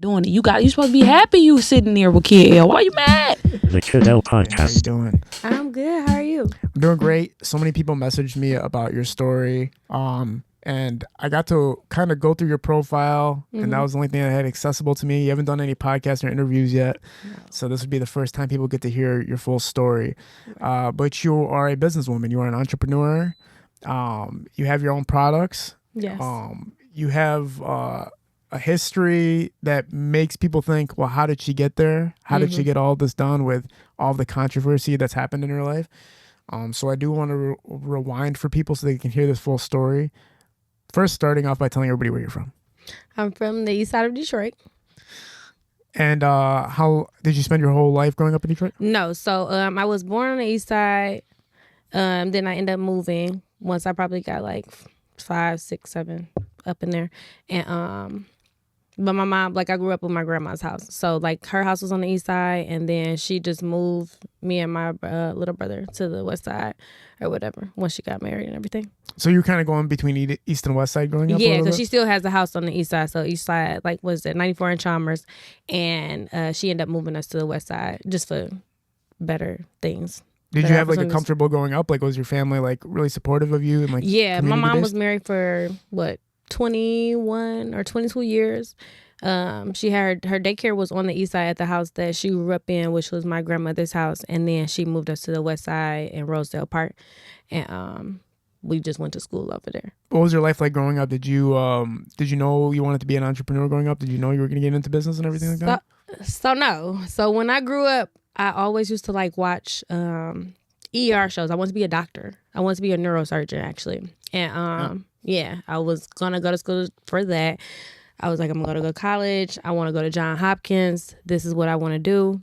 doing it. You supposed to be happy you sitting there with Kid L. Why you mad? The Kid L Podcast. How you doing? I'm good. How are you? I'm doing great. So many people messaged me about your story. And I got to kind of go through your profile, and that was the only thing I had accessible to me. You haven't done any podcasts or interviews yet, so this would be the first time people get to hear your full story. But you are a businesswoman. You are an entrepreneur. You have your own products. Yes. You have a history that makes people think, well, how did she get there? How did she get all this done with all the controversy that's happened in her life? So I do want to rewind for people so they can hear this full story. First, starting off by telling everybody where you're from. I'm from the east side of Detroit. And how did you spend your whole life growing up in Detroit? No, so I was born on the east side. Then I ended up moving once I probably got like 5, 6, 7 up in there. And but my mom, like I grew up with my grandma's house. So like her house was on the east side, and then she just moved me and my little brother to the west side or whatever once she got married and everything. So you're kind of going between east and west side growing up? Yeah, because she still has the house on the east side. So east side, like, was it 94 in Chalmers, and she ended up moving us to the west side just for better things. Did you have like a comfortable growing up? Like, was your family like really supportive of you? And like, yeah, my mom was married for 21 or 22 years. She had her daycare was on the east side at the house that she grew up in, which was my grandmother's house, and then she moved us to the west side in Rosedale Park, and we just went to school over there. What was your life like growing up? Did you know you wanted to be an entrepreneur growing up? Did you know you were going to get into business and everything like that? So no. So when I grew up, I always used to like watch ER shows. I wanted to be a doctor. I wanted to be a neurosurgeon actually, and yeah, I was gonna go to school for that. I was like, I'm gonna go to college. I want to go to Johns Hopkins. This is what I want to do.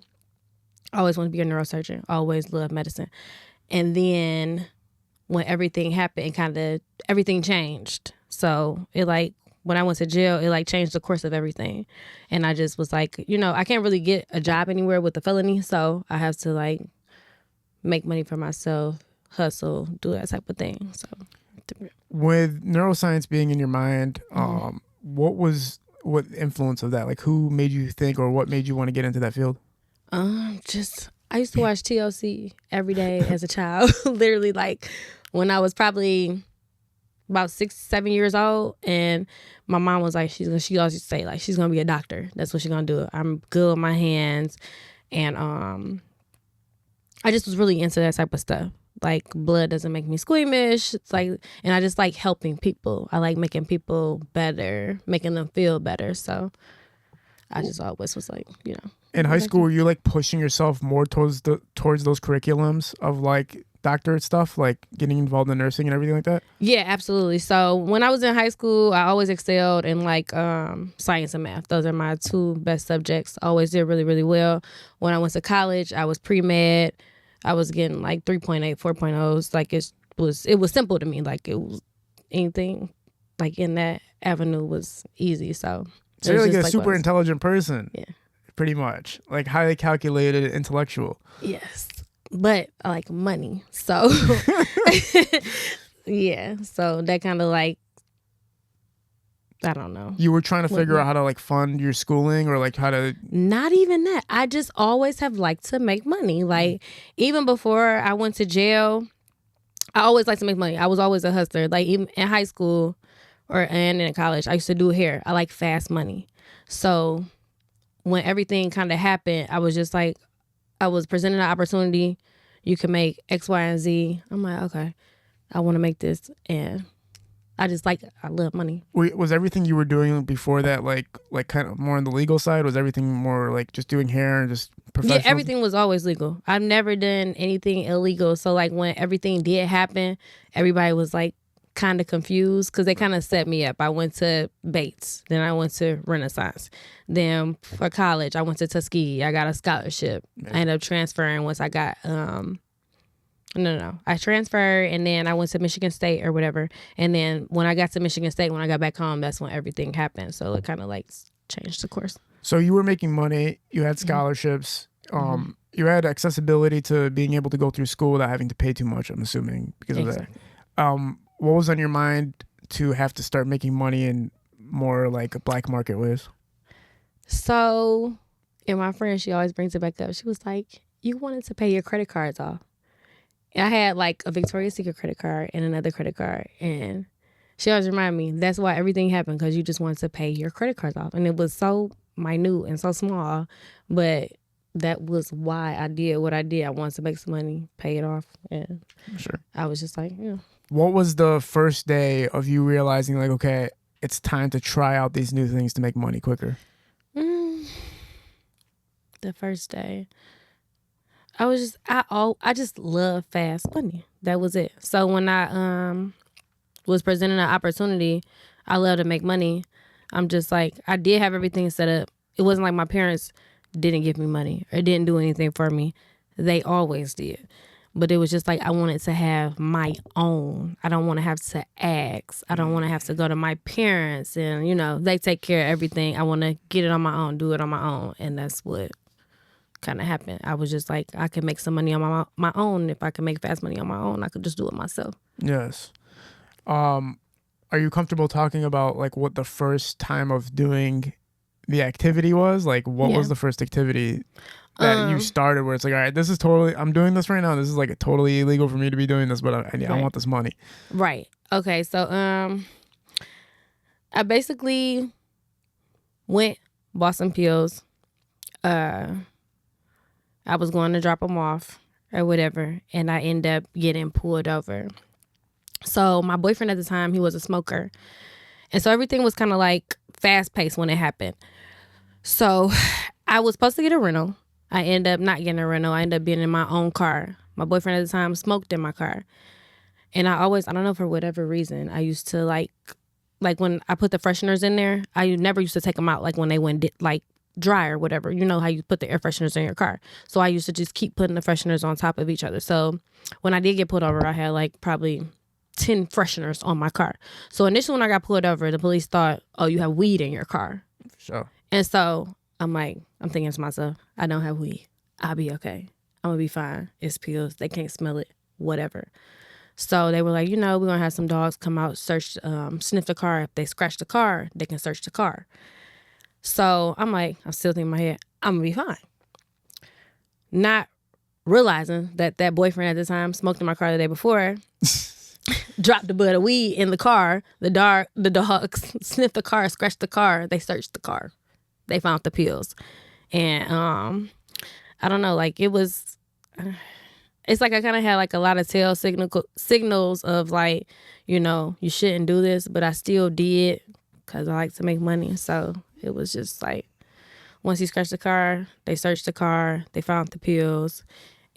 I always want to be a neurosurgeon. Always loved medicine. And then when everything happened, everything changed. So it like when I went to jail, it like changed the course of everything. And I just was like, I can't really get a job anywhere with a felony, so I have to like make money for myself, hustle, do that type of thing. So. With neuroscience being in your mind, what influence of that? Like, who made you think, or what made you want to get into that field? I used to watch TLC every day as a child. Literally, like when I was probably about 6, 7 years old, and my mom was like, she always used to say like she's gonna be a doctor. That's what she's gonna do. I'm good with my hands, and I just was really into that type of stuff. Like, blood doesn't make me squeamish. It's like, and I just like helping people. I like making people better, making them feel better. So I just always was like, In high school, were you like pushing yourself more towards those curriculums of like doctorate stuff, like getting involved in nursing and everything like that? Yeah, absolutely. So when I was in high school, I always excelled in like science and math. Those are my 2 best subjects. Always did really, really well. When I went to college, I was pre-med. I was getting like 3.8, 4.0s. Like it was simple to me. Like it was anything like in that avenue was easy. So you're like a super intelligent person. Yeah. Pretty much. Like highly calculated, intellectual. Yes. But I like money. So yeah. So that kind of like, I don't know. You were trying to figure out how to like fund your schooling, or like how to... Not even that. I just always have liked to make money. Like even before I went to jail, I always liked to make money. I was always a hustler. Like even in high school and in college, I used to do hair. I like fast money. So when everything kind of happened, I was just like, I was presented an opportunity. You can make X, Y, and Z. I'm like, okay, I want to make this. And I love money. Was everything you were doing before that like kind of more on the legal side? Was everything more like just doing hair and just professional? Yeah, everything was always legal. I've never done anything illegal. So like when everything did happen, everybody was like kind of confused because they kind of set me up. I went to Bates, then I went to Renaissance. Then for college, I went to Tuskegee. I got a scholarship. Yeah. I ended up transferring once I got No. I transferred, and then I went to Michigan State or whatever. And then when I got to Michigan State, when I got back home, that's when everything happened. So it kind of like changed the course. So you were making money. You had scholarships. You had accessibility to being able to go through school without having to pay too much, I'm assuming, because of that. What was on your mind to have to start making money in more like black market ways? So, and my friend, she always brings it back up. She was like, you wanted to pay your credit cards off. And I had like a Victoria's Secret credit card and another credit card. And she always reminded me, that's why everything happened, because you just wanted to pay your credit cards off. And it was so minute and so small, but that was why I did what I did. I wanted to make some money, pay it off. And Sure. I was just like, yeah. What was the first day of you realizing, like, okay, it's time to try out these new things to make money quicker? The first day, I just love fast money. That was it. So when I was presented an opportunity, I love to make money. I'm just like, I did have everything set up. It wasn't like my parents didn't give me money or didn't do anything for me. They always did. But it was just like, I wanted to have my own. I don't want to have to ask. I don't want to have to go to my parents and, they take care of everything. I want to get it on my own, do it on my own. And that's what kind of happened. I was just like, I could make some money on my own. If I could make fast money on my own, I could just do it myself. Yes. Are you comfortable talking about like what the first time of doing the activity was? Like what was the first activity that you started where it's like, all right, this is totally, I'm doing this right now. This is like totally illegal for me to be doing this, but I want this money. Right. Okay. So, I basically bought some pills. I was going to drop them off or whatever, and I ended up getting pulled over. So my boyfriend at the time, he was a smoker. And so everything was kind of like fast paced when it happened. So I was supposed to get a rental. I ended up not getting a rental. I ended up being in my own car. My boyfriend at the time smoked in my car. And I don't know, for whatever reason, I used to like when I put the fresheners in there, I never used to take them out like when they went dry or whatever. You know how you put the air fresheners in your car. So I used to just keep putting the fresheners on top of each other. So when I did get pulled over, I had like probably 10 fresheners on my car. So initially when I got pulled over, the police thought, oh, you have weed in your car. Sure. And so I'm thinking to myself, I don't have weed. I'll be okay. I'm going to be fine. It's pills. They can't smell it. Whatever. So they were like, we're going to have some dogs come out, search, sniff the car. If they scratch the car, they can search the car. So I'm still thinking in my head, I'm going to be fine. Not realizing that boyfriend at the time smoked in my car the day before, dropped a bud of weed in the car. The dogs sniffed the car, scratched the car. They searched the car. They found the pills. And I don't know, like it was, it's like I kind of had like a lot of signals of like, you shouldn't do this, but I still did because I like to make money. So it was just like, once he scratched the car, they searched the car, they found the pills,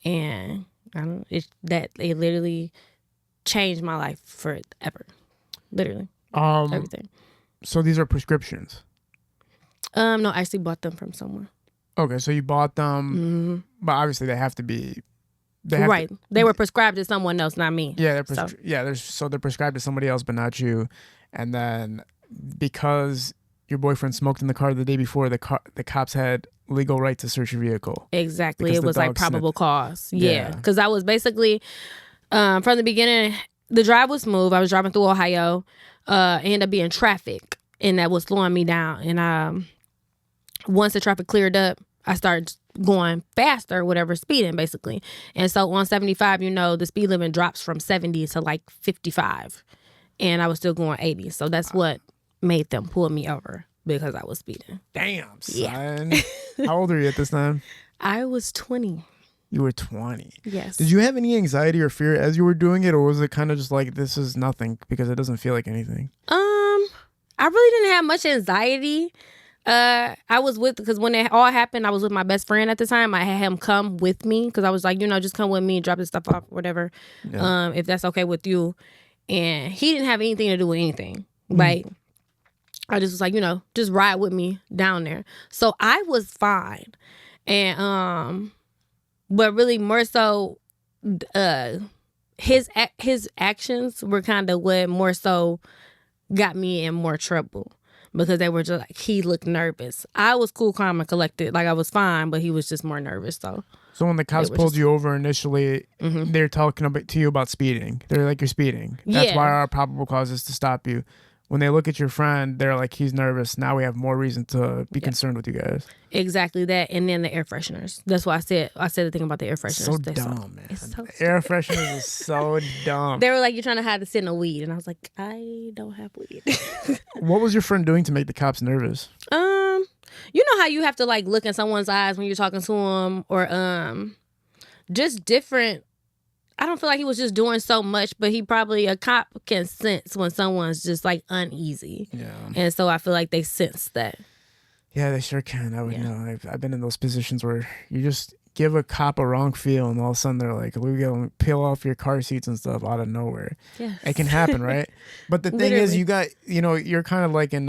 and it literally changed my life forever. Literally. Everything. So these are prescriptions? No, I actually bought them from someone. Okay, so you bought them, but obviously they have to be... They were prescribed to someone else, not me. Yeah, they're prescribed to somebody else, but not you. And then because your boyfriend smoked in the car the day before, the cops had legal right to search your vehicle. Exactly. It was like probable cause. Yeah. Because I was basically, from the beginning, the drive was smooth. I was driving through Ohio. Ended up being traffic, and that was slowing me down. And once the traffic cleared up, I started going faster, whatever, speeding basically. And so on 75, the speed limit drops from 70 to like 55. And I was still going 80. So that's what made them pull me over, because I was speeding. Damn, son. Yeah. How old are you at this time? I was 20. You were 20. Yes. Did you have any anxiety or fear as you were doing it, or was it kind of just like, this is nothing because it doesn't feel like anything? I really didn't have much anxiety. Because when it all happened, I was with my best friend at the time. I had him come with me because I was like, just come with me, drop this stuff off, whatever. Yeah. If that's okay with you. And he didn't have anything to do with anything. Like, I just was like, just ride with me down there. So I was fine. And, but really more so, his actions were kind of what more so got me in more trouble. Because they were just like, he looked nervous. I was cool, calm, and collected. Like, I was fine, but he was just more nervous. So when the cops pulled you over initially, they're talking to you about speeding. They're like, you're speeding. That's why our probable cause is to stop you. when they look at your friend, they're like, he's nervous. Now we have more reason to be concerned with you guys. Exactly that. And then the air fresheners. That's why I said the thing about the air fresheners. So dumb, man. It's so air fresheners is so dumb. They were like, you're trying to hide the scent of weed. And I was like, I don't have weed. What was your friend doing to make the cops nervous? You know how you have to like look in someone's eyes when you're talking to them, or just different. I don't feel like he was just doing so much, but a cop can sense when someone's just like uneasy. Yeah. And so I feel like they sense that. Yeah, they sure can. I would know. I've been in those positions where you just give a cop a wrong feel and all of a sudden they're like, we're going to peel off your car seats and stuff out of nowhere. Yeah. It can happen, right? But the thing is, you got, you're kind of like in,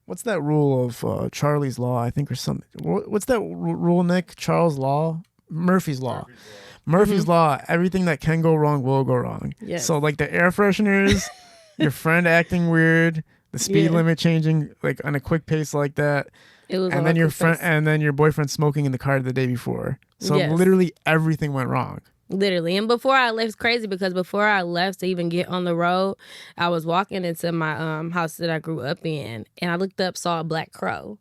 what's that rule of Charlie's Law, I think, or something. What's that rule, Nick? Charles Law? Murphy's Law. Murphy's Law, everything that can go wrong will go wrong. Yes. So like the air fresheners, your friend acting weird, the speed limit changing like on a quick pace like that. It was, and then your friend, and then your boyfriend smoking in the car the day before. So literally everything went wrong. Literally. And before I left, it's crazy because before I left to even get on the road, I was walking into my house that I grew up in, and I looked up, saw a black crow.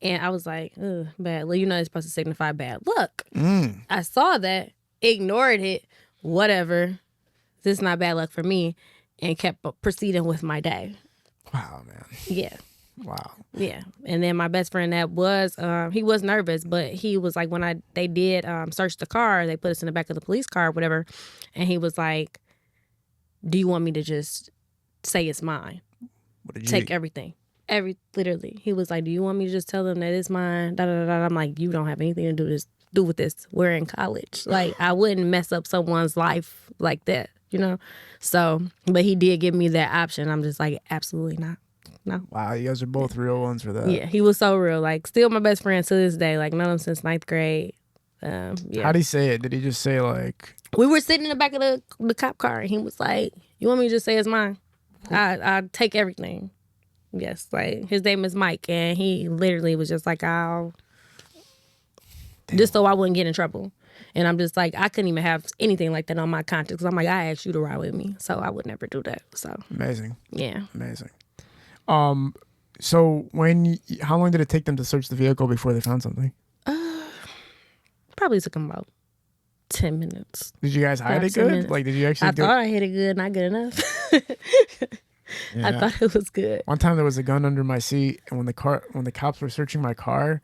And I was like, ugh, bad. Well, it's supposed to signify bad luck. I saw that, ignored it, whatever. This is not bad luck for me, and kept proceeding with my day. Wow, man. Yeah. Wow. Yeah. And then my best friend that was, he was nervous, but he was like, when they did search the car, they put us in the back of the police car or whatever, and he was like, do you want me to just say it's mine? Take everything. Literally. He was like, do you want me to just tell them that it's mine? Da, da, da, da. I'm like, you don't have anything to do with this. We're in college. Like, I wouldn't mess up someone's life like that, So, but he did give me that option. I'm just like, absolutely not. No. Wow, you guys are both real ones for that. Yeah, he was so real. Like, still my best friend to this day. Like, known him since 9th grade. Yeah. How'd he say it? Did he just say like... We were sitting in the back of the cop car, and he was like, you want me to just say it's mine? I take everything. Yes, like, his name is Mike, and he literally was just like, just so I wouldn't get in trouble. And I'm just like, I couldn't even have anything like that on my conscience, because I'm like, I asked you to ride with me, so I would never do that. So amazing. Yeah. Amazing. So how long did it take them to search the vehicle before they found something? Probably took them about 10 minutes. Did you guys hide it good? Minutes. Like, did you actually? I thought I hid it good, not good enough. Yeah. I thought it was good. One time there was a gun under my seat, and when the cops were searching my car,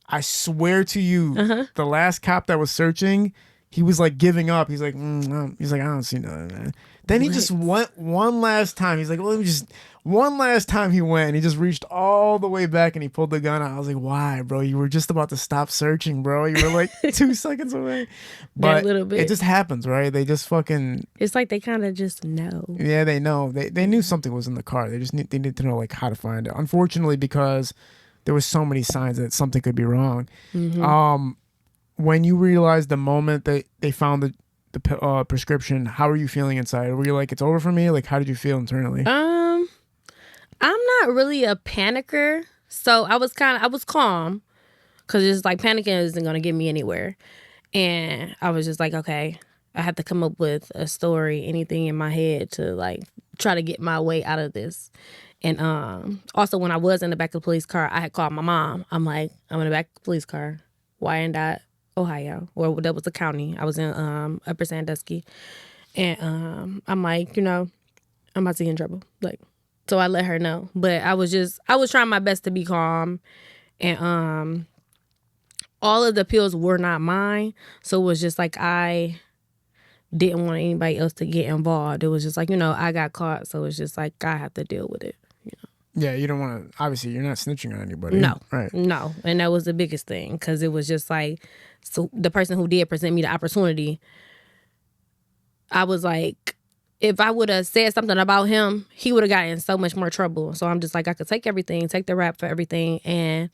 I swear to you, the last cop that was searching, he was like giving up. He's like, I don't see nothing, man. Then he just went one last time. He's like, well, let me just... One last time he went, and he just reached all the way back, and he pulled the gun out. I was like, why, bro? You were just about to stop searching, bro. You were like 2 seconds away. But a little bit. It just happens, right? They just fucking... It's like they kind of just know. Yeah, they know. They knew something was in the car. They need to know like how to find it. Unfortunately, because there was so many signs that something could be wrong. Mm-hmm. When you realized the moment that they found the prescription, how were you feeling inside? Were you like, it's over for me? Like, how did you feel internally? I'm not really a panicker, so I was calm, because it's like panicking isn't going to get me anywhere. And I was just like, okay, I have to come up with a story, anything in my head to like try to get my way out of this. And also when I was in the back of the police car, I had called my mom. I'm like, I'm in the back of the police car, Wyandotte, Ohio, or that was the county. I was in Upper Sandusky. And I'm like, I'm about to get in trouble. Like, so I let her know. But I was trying my best to be calm. And all of the pills were not mine. So it was just like I didn't want anybody else to get involved. It was just like, I got caught. So it's just like I have to deal with it. Yeah, you don't want to, obviously you're not snitching on anybody. No. Right. No. And that was the biggest thing, because it was just like, so the person who did present me the opportunity, I was like, if I would have said something about him, he would have gotten in so much more trouble. So I'm just like, I could take everything, take the rap for everything. And,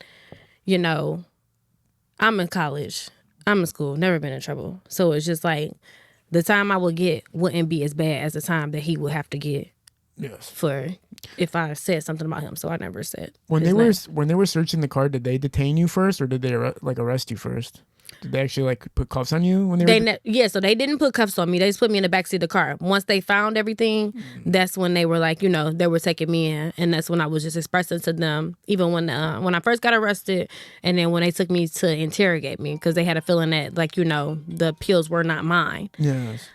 I'm in college. I'm in school, never been in trouble. So it's just like, the time I would get wouldn't be as bad as the time that he would have to get. Yes. for if I said something about him. So I never said When his they were searching the car, did they detain you first, or did they arrest you first? Did they actually like put cuffs on you when they were? So they didn't put cuffs on me. They just put me in the backseat of the car. Once they found everything, that's when they were like, they were taking me in, and that's when I was just expressing to them, even when I first got arrested, and then when they took me to interrogate me because they had a feeling that like the pills were not mine. Yes.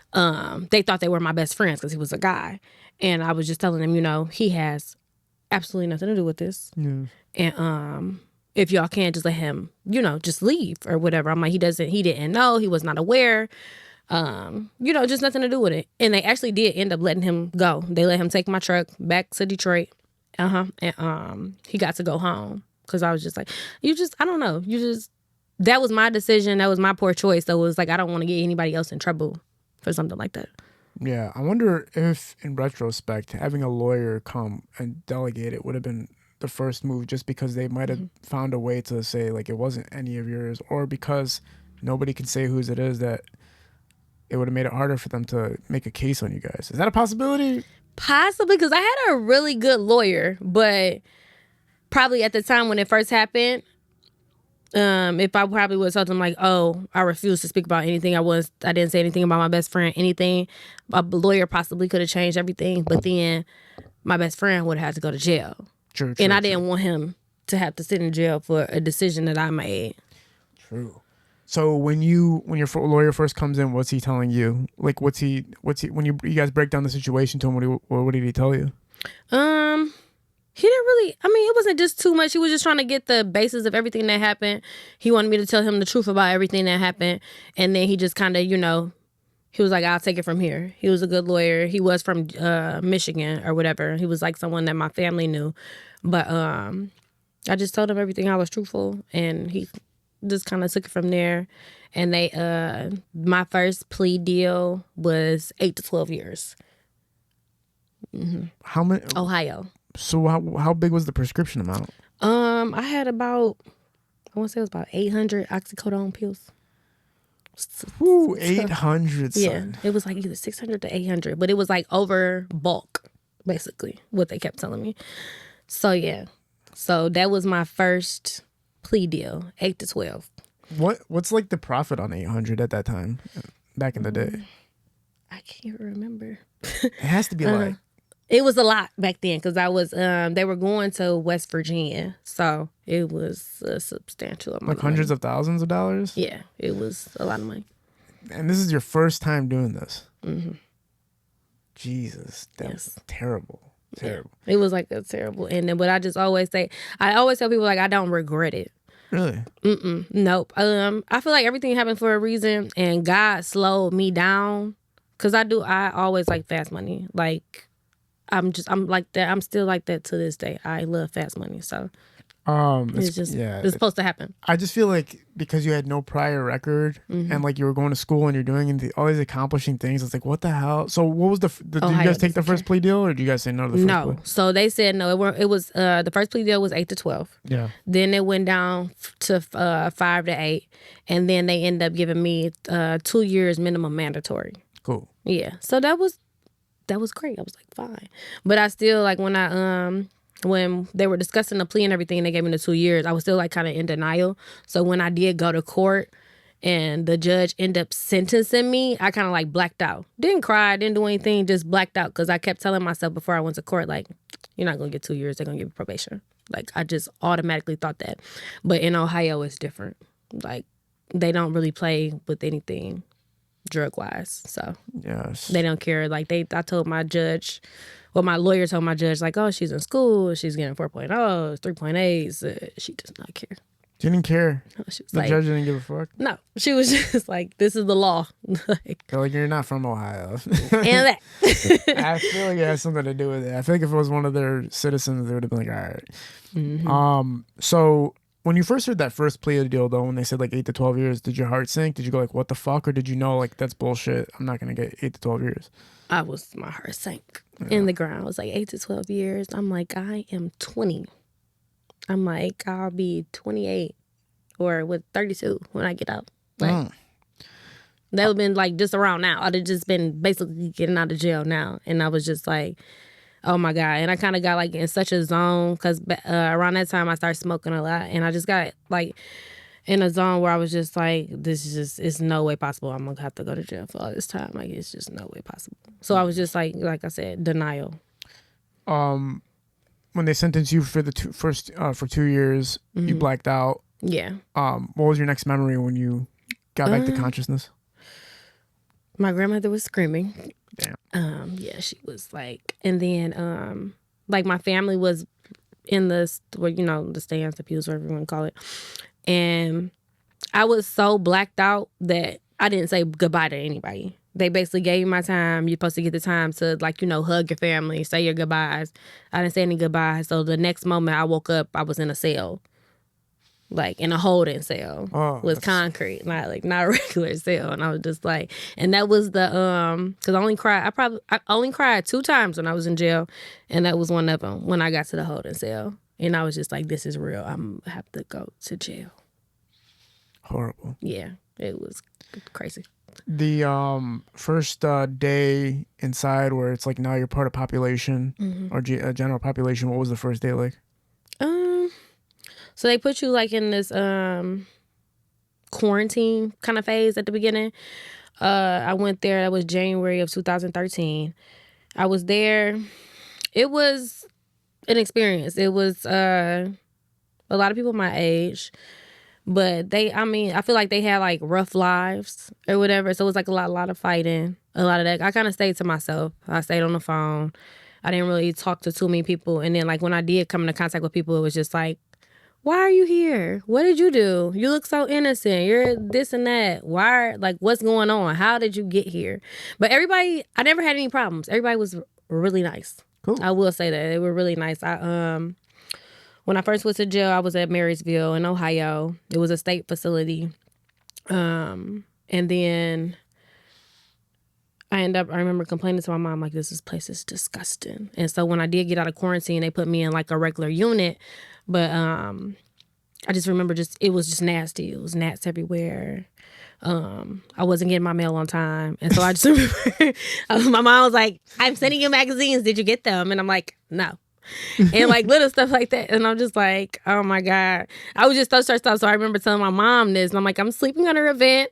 They thought they were my best friends because he was a guy, and I was just telling them, he has absolutely nothing to do with this, and if y'all can't just let him, just leave or whatever. I'm like, he didn't know, he was not aware, just nothing to do with it. And they actually did end up letting him go. They let him take my truck back to Detroit. And he got to go home because I was just like, I don't know. That was my decision. That was my poor choice. So it was like, I don't want to get anybody else in trouble for something like that. Yeah. I wonder if, in retrospect, having a lawyer come and delegate it would have been the first move, just because they might have found a way to say like it wasn't any of yours, or because nobody can say whose it is, that it would have made it harder for them to make a case on you guys. Is that a possibility? Possibly, because I had a really good lawyer, but probably at the time when it first happened, if I probably would have told them like, oh, I refuse to speak about anything, I didn't say anything about my best friend, anything, a lawyer possibly could have changed everything, but then my best friend would have had to go to jail. True, and I didn't want him to have to sit in jail for a decision that I made. True. So when your lawyer first comes in, what's he telling you? Like, what's he when you guys break down the situation to him? What did he tell you? He didn't really. I mean, it wasn't just too much. He was just trying to get the basis of everything that happened. He wanted me to tell him the truth about everything that happened, and then he just kind of, he was like, I'll take it from here. He was a good lawyer. He was from Michigan or whatever. He was like someone that my family knew. But I just told him everything. I was truthful, and he just kind of took it from there. And my first plea deal was 8 to 12 years. Mm-hmm. How many? Ohio. So how big was the prescription amount? I had about, I want to say it was about 800 oxycodone pills. Ooh, 800, son. Yeah, it was like either 600 to 800, but it was like over bulk, basically, what they kept telling me. So, yeah. So, that was my first plea deal, 8 to 12. What's like the profit on 800 at that time, back in the day? I can't remember. It has to be like... It was a lot back then because I was, they were going to West Virginia. So, it was a substantial amount. Like hundreds of thousands of dollars? Yeah, it was a lot of money. And this is your first time doing this? Mm-hmm. Jesus, that's terrible. Terrible. Yeah, it was like a terrible ending. But I just always say, I always tell people like I don't regret it. Really? Nope. I feel like everything happened for a reason, and God slowed me down because I always like fast money. Like I'm like that. I'm still like that to this day. I love fast money. So it's supposed to happen. I just feel like because you had no prior record and like you were going to school and you're doing all these accomplishing things, it's like, what the hell? So what was did you guys take the first plea deal, or did you guys say no to the first plea? No. So they said no. It was the first plea deal was 8 to 12. Yeah. Then it went down to 5 to 8, and then they ended up giving me 2 years minimum mandatory. Cool. Yeah. So that was great. I was like, fine. But I still like when they were discussing the plea and everything, they gave me the 2 years, I was still like kind of in denial. So when I did go to court and the judge ended up sentencing me, I kind of like blacked out. Didn't cry, didn't do anything, just blacked out because I kept telling myself before I went to court, like, you're not going to get 2 years, they're going to give you probation. Like, I just automatically thought that. But in Ohio, it's different. Like, they don't really play with anything drug-wise. So yes, they don't care. Like, I told my judge... Well, my lawyer told my judge, like, oh, she's in school. She's getting 4.0s, 3.8s. She does not care. She didn't care? She was the judge didn't give a fuck? No. She was just like, this is the law. They're like, you're not from Ohio. And that. I feel like it has something to do with it. I feel like if it was one of their citizens, they would have been like, all right. Mm-hmm. So when you first heard that first plea deal, though, when they said like 8 to 12 years, did your heart sink? Did you go like, what the fuck? Or did you know, like, that's bullshit, I'm not going to get 8 to 12 years? My heart sank in the ground. It was like 8 to 12 years. I'm like, I am 20. I'm like, I'll be 28 or with 32 when I get out. Like, that would have been like just around now. I'd have just been basically getting out of jail now. And I was just like, Oh my God. And I kind of got like in such a zone because around that time I started smoking a lot. And I just got like in a zone where I was just like, this is just, it's no way possible. I'm going to have to go to jail for all this time. Like, it's just no way possible. So I was just like I said, denial. When they sentenced you for the for 2 years, you blacked out. Yeah. What was your next memory when you got back to consciousness? My grandmother was screaming. Damn. Yeah, she was like, and then like my family was in the the stands, the pews, whatever you want to call it, and I was so blacked out that I didn't say goodbye to anybody. They basically gave me my time. You're supposed to get the time to hug your family, say your goodbyes. I didn't say any goodbyes. So the next moment I woke up, I was in a cell. Like in a holding cell with concrete, not a regular cell. And I was just like, and that was the because I only cried 2 times when I was in jail, and that was one of them when I got to the holding cell, and I was just like, this is real. I'm gonna have to go to jail. Horrible. Yeah, it was crazy. The first day inside, where it's like now you're part of population or general population. What was the first day like? So they put you like in this quarantine kind of phase at the beginning. I went there. That was January of 2013. I was there. It was an experience. It was a lot of people my age, but I feel like they had like rough lives or whatever. So it was like a lot of fighting, a lot of that. I kind of stayed to myself. I stayed on the phone. I didn't really talk to too many people. And then like when I did come into contact with people, it was just like, why are you here? What did you do? You look so innocent. You're this and that. What's going on? How did you get here? But everybody, I never had any problems. Everybody was really nice. Cool. I will say that. They were really nice. When I first went to jail, I was at Marysville in Ohio. It was a state facility. And then I remember complaining to my mom, like, this place is disgusting. And so when I did get out of quarantine, they put me in like a regular unit. But I just remember it was just nasty. It was gnats everywhere. I wasn't getting my mail on time. And so I just remember my mom was like, I'm sending you magazines. Did you get them? And I'm like, no. And like little stuff like that. And I'm just like, oh my God. I was just so stressed out. So I remember telling my mom this. And I'm like, I'm sleeping under a vent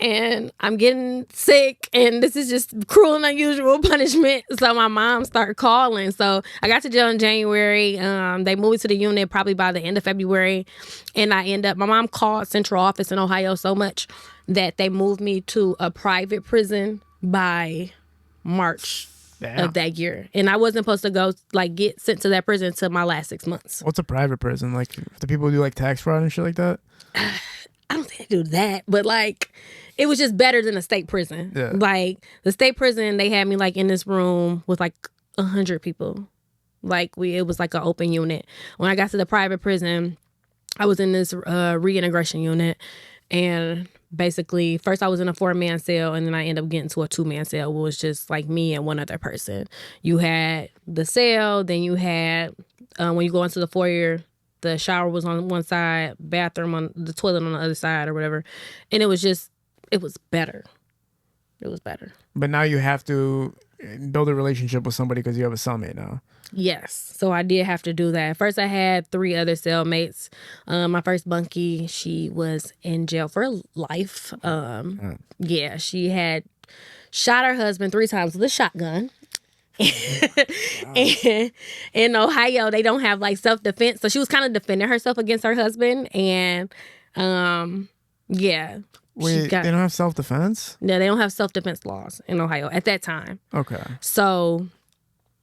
and I'm getting sick. And this is just cruel and unusual punishment. So my mom started calling. So I got to jail in January. They moved me to the unit probably by the end of February. And my mom called central office in Ohio so much that they moved me to a private prison by March. Damn. Of that year. And I wasn't supposed to go get sent to that prison until my last 6 months. What's a private prison? Like, do people do like tax fraud and shit like that? I don't think they do that, but it was just better than a state prison. Yeah. Like the state prison, they had me in this room with 100 people. It was like an open unit. When I got to the private prison, I was in this reintegration unit, and basically, first I was in a 4-man cell, and then I ended up getting to a 2-man cell, where it was just me and one other person. You had the cell, then you had, when you go into the foyer, the shower was on one side, bathroom on the toilet on the other side or whatever. And it was better. It was better. But now you have to build a relationship with somebody because you have a cellmate now. Yes. So I did have to do that. First, I had 3 other cellmates. My first bunkie, she was in jail for life. Yeah, she had shot her husband 3 times with a shotgun. And in Ohio, they don't have self-defense. So she was kind of defending herself against her husband. And yeah. Wait, they don't have self-defense? No, they don't have self-defense laws in Ohio at that time. Okay. So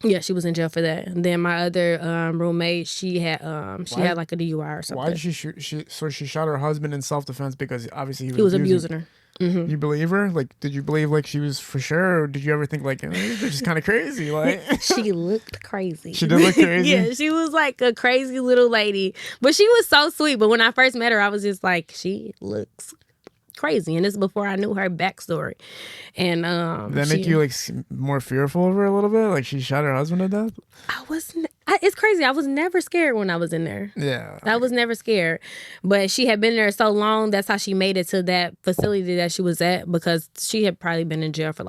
yeah, she was in jail for that. And then my other roommate, she had a DUI or something. Why did she shoot? So she shot her husband in self-defense because obviously he was abusing her. Mm-hmm. You believe her? Did you believe she was for sure? Or did you ever think they're just kind of crazy? She looked crazy. She did look crazy? Yeah, she was a crazy little lady. But she was so sweet. But when I first met her, I was just she looks crazy. And this is before I knew her backstory. And did that make you more fearful of her a little bit? She shot her husband to death? It's crazy. I was never scared when I was in there. Yeah. I was never scared. But she had been there so long, that's how she made it to that facility that she was at, because she had probably been in jail for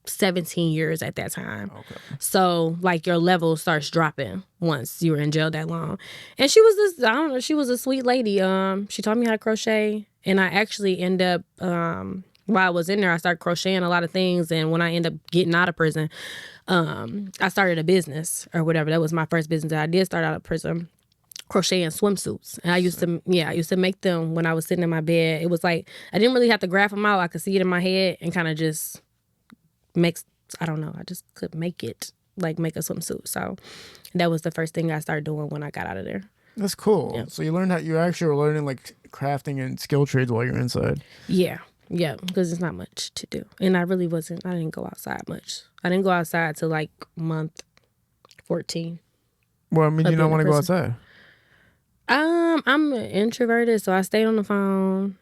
17 years at that time. Okay. So like your level starts dropping once you're in jail that long. And she was this, I don't know, she was a sweet lady. She taught me how to crochet, and I actually end up while I was in there, I started crocheting a lot of things. And when I end up getting out of prison, I started a business or whatever. That was my first business that I did start out of prison. Crocheting swimsuits. And I used to make them when I was sitting in my bed. It was like I didn't really have to graph them out. I could see it in my head and kind of just I just could make a swimsuit. So that was the first thing I started doing when I got out of there. That's cool. Yeah. So you actually were learning like crafting and skill trades while you're inside. Yeah, because it's not much to do. And I didn't go outside much. I didn't go outside till like month 14. Well, I mean, you don't want to go outside. I'm introverted, so I stayed on the phone.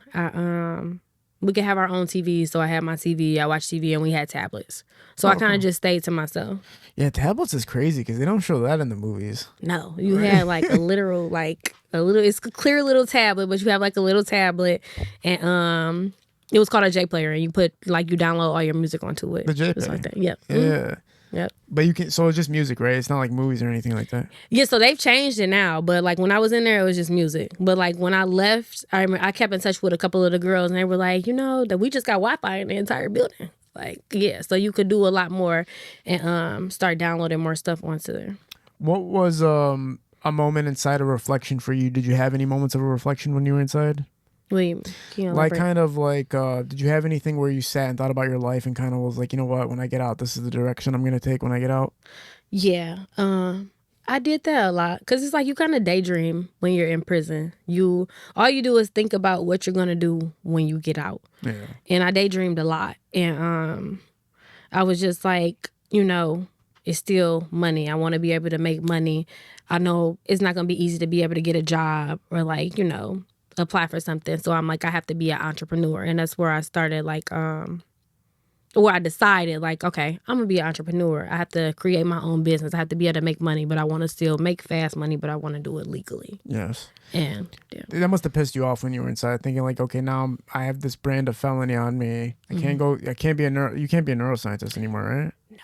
We could have our own TV, so I had my TV. I watched TV, and we had tablets. So I kind of just stayed to myself. Yeah, tablets is crazy because they don't show that in the movies. No, you had like a literal, it's a clear little tablet, but you have like a little tablet, and it was called a J player, and you put you download all your music onto it. The J player. Like that. Yep. Yeah. Mm-hmm. Yep. But you can, so it's just music, right? It's not like movies or anything like that. Yeah, so they've changed it now. But like when I was in there, it was just music. But like when I left, I remember I kept in touch with a couple of the girls, and they were like, that we just got Wi-Fi in the entire building. Like, yeah, so you could do a lot more and start downloading more stuff onto there. What was a moment inside of reflection for you? Did you have any moments of a reflection when you were inside? Can you like kind of like, did you have anything where you sat and thought about your life and kind of was like, you know what, when I get out, this is the direction I'm going to take when I get out? Yeah. I did that a lot because it's like you kind of daydream when you're in prison. All you do is think about what you're going to do when you get out. Yeah. And I daydreamed a lot. And I was just like, it's still money. I want to be able to make money. I know it's not going to be easy to be able to get a job or like, apply for something. So I'm like, I have to be an entrepreneur. And that's where I started where I decided like, okay, I'm gonna be an entrepreneur. I have to create my own business. I have to be able to make money, but I want to still make fast money, but I want to do it legally. Yes. And yeah. That must have pissed you off when you were inside thinking like, okay, now I have this brand of felony on me. You can't be a neuroscientist anymore, right? No.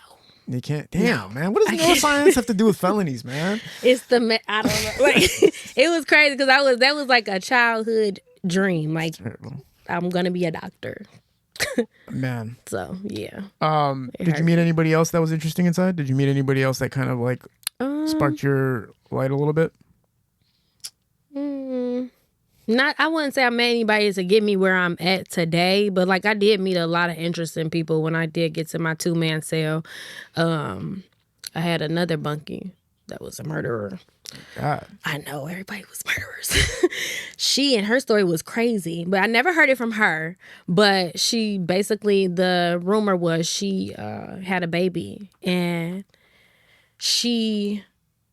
You can't. Damn, man. What does neuroscience have to do with felonies, man? It's I don't know. Like, it was crazy because that was like a childhood dream. Like, I'm gonna be a doctor. Man. So yeah. Did you meet anybody else that was interesting inside? Did you meet anybody else that kind of like sparked your light a little bit? I wouldn't say I met anybody to get me where I'm at today, but like I did meet a lot of interesting people when I did get to my 2-man cell. I had another bunkie that was a murderer. God. I know everybody was murderers. She and her story was crazy, but I never heard it from her. But she basically, the rumor was she had a baby and she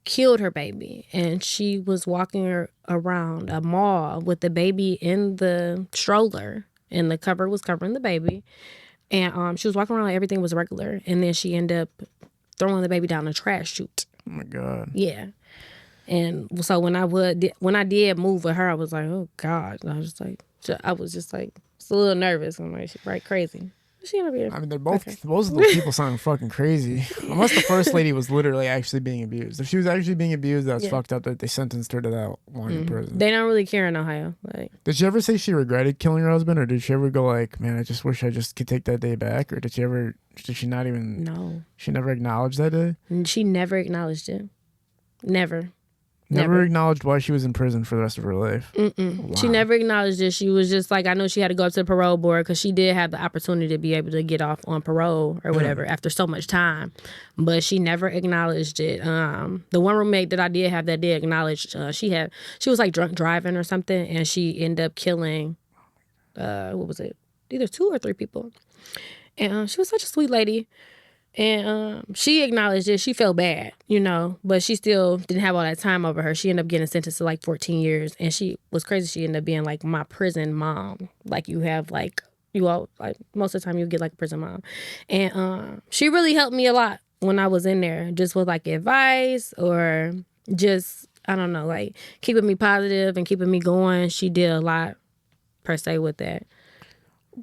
killed her baby, and she was walking around a mall with the baby in the stroller, and the cover was covering the baby, and she was walking around like everything was regular, and then she ended up throwing the baby down the trash chute. Oh my God. Yeah. And so when I did move with her, I was like, oh God. I was just like, it's a little nervous. I'm like, she's right crazy. She ended up being, I mean, both of those people sound fucking crazy. Unless the first lady was literally actually being abused. If she was actually being abused, that's fucked up that they sentenced her to that long in prison. They don't really care in Ohio. Like, did she ever say she regretted killing her husband, or did she ever go like, man, I just wish I just could take that day back? Or did she not even? No. She never acknowledged that day? She never acknowledged it. Never. Never acknowledged why she was in prison for the rest of her life. Wow. She never acknowledged it. She was just like, I know she had to go up to the parole board because she did have the opportunity to be able to get off on parole or whatever after so much time, but she never acknowledged it. The one roommate that I did have that did acknowledge, she was like drunk driving or something, and she ended up killing, what was it? Either 2 or 3 people. And she was such a sweet lady. And she acknowledged it. She felt bad, but she still didn't have all that time over her. She ended up getting sentenced to like 14 years. And she was crazy. She ended up being like my prison mom. Like you have like, most of the time you get like a prison mom. And she really helped me a lot when I was in there, just with like advice or just, I don't know, like keeping me positive and keeping me going. She did a lot per se with that.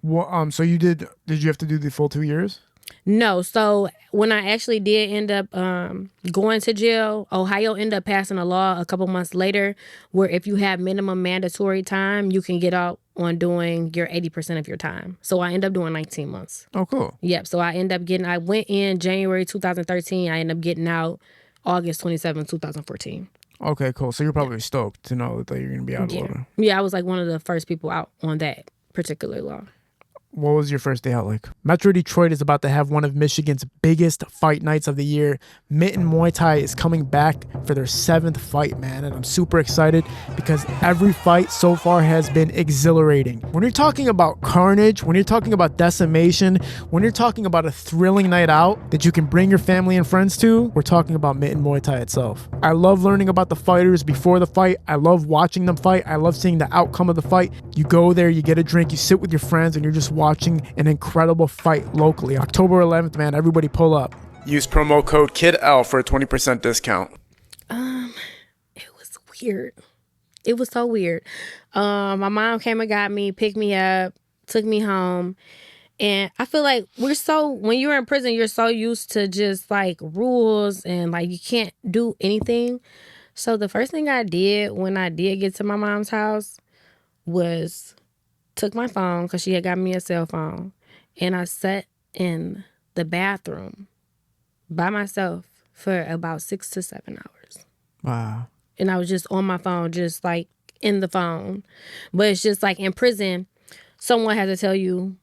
Well, so did you have to do the full 2 years? No, so when I actually did end up going to jail, Ohio ended up passing a law a couple months later where if you have minimum mandatory time, you can get out on doing your 80% of your time. So I ended up doing 19 months. Oh, cool. Yep. So I went in January 2013. I ended up getting out August 27, 2014. Okay, cool. So you're probably stoked to know that you're going to be out a Yeah. little bit. Yeah, I was like one of the first people out on that particular law. What was your first day out like? Metro Detroit is about to have one of Michigan's biggest fight nights of the year. Mitten Muay Thai is coming back for their 7th fight, man, and I'm super excited because every fight so far has been exhilarating. When you're talking about carnage, when you're talking about decimation, when you're talking about a thrilling night out that you can bring your family and friends to, we're talking about Mitten Muay Thai itself. I love learning about the fighters before the fight. I love watching them fight. I love seeing the outcome of the fight. You go there, you get a drink, you sit with your friends, and you're just watching an incredible fight locally. October 11th, man, everybody pull up. Use promo code KIDL for a 20% discount. It was weird. It was so weird. My mom came and got me, picked me up, took me home. And I feel like when you're in prison, you're so used to just like rules and like you can't do anything. So the first thing I did when I did get to my mom's house was took my phone because she had got me a cell phone, and I sat in the bathroom by myself for about 6 to 7 hours. Wow. And I was just on my phone, just like in the phone. But it's just like in prison, someone has to tell you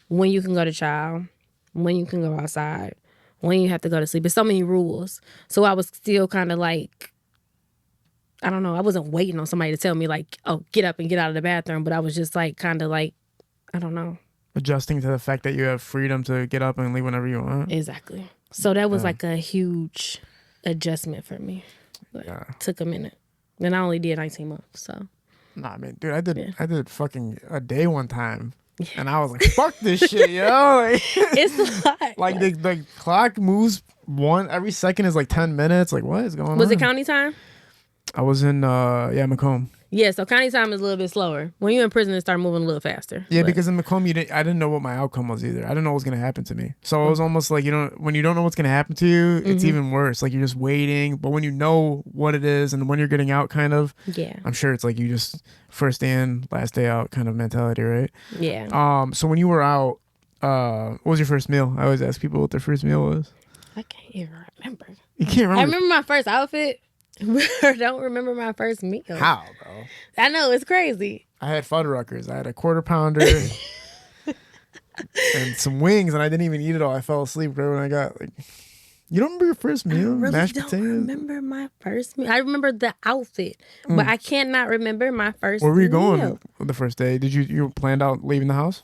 when you can go to trial, when you can go outside, when you have to go to sleep. There's so many rules. So I was still kind of like, I don't know. I wasn't waiting on somebody to tell me like, oh, get up and get out of the bathroom. But I was just like, kind of like, I don't know. Adjusting to the fact that you have freedom to get up and leave whenever you want. Exactly. So that was like a huge adjustment for me. Like, took a minute. And I only did 19 months, so. Nah, I mean, dude, I did fucking a day one time. Yeah. And I was like, fuck this shit, yo. Like, it's a lot. Like the clock moves every second is like 10 minutes. Like, what is going on? Was it county time? I was in Macomb. Yeah, so county time is a little bit slower. When you're in prison, it starts moving a little faster. Yeah, because in Macomb, I didn't know what my outcome was either. I didn't know what was gonna happen to me. So it was almost like when you don't know what's gonna happen to you, it's even worse. Like you're just waiting. But when you know what it is and when you're getting out, kind of, I'm sure it's like you just first day in, last day out kind of mentality, right? Yeah. So when you were out, what was your first meal? I always ask people what their first meal was. I can't even remember. You can't remember? I remember my first outfit. I don't remember my first meal. How, bro? I know, it's crazy. I had Fuddruckers. I had a quarter pounder and some wings, and I didn't even eat it all. I fell asleep right when I got like. You don't remember your first meal? I really Mashed don't potatoes? remember my first meal. I remember the outfit, but I cannot remember my first meal. Where were you going the first day? Did you planned out leaving the house?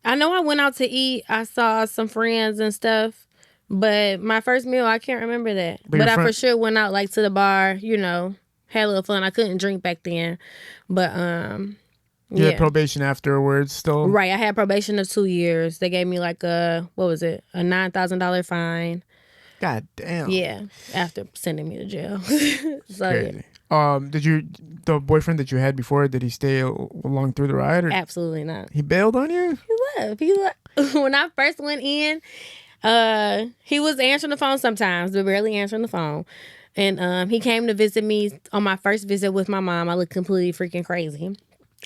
I know I went out to eat. I saw some friends and stuff. But my first meal, I can't remember that. But I for sure went out like to the bar, had a little fun. I couldn't drink back then. But You had probation afterwards still? Right. I had probation of 2 years. They gave me like a $9,000 fine. God damn. Yeah. After sending me to jail. So crazy. Yeah. The boyfriend that you had before, did he stay along through the ride? Or? Absolutely not. He bailed on you? He left. When I first went in, he was answering the phone sometimes, but barely answering the phone. And he came to visit me on my first visit with my mom. I looked completely freaking crazy.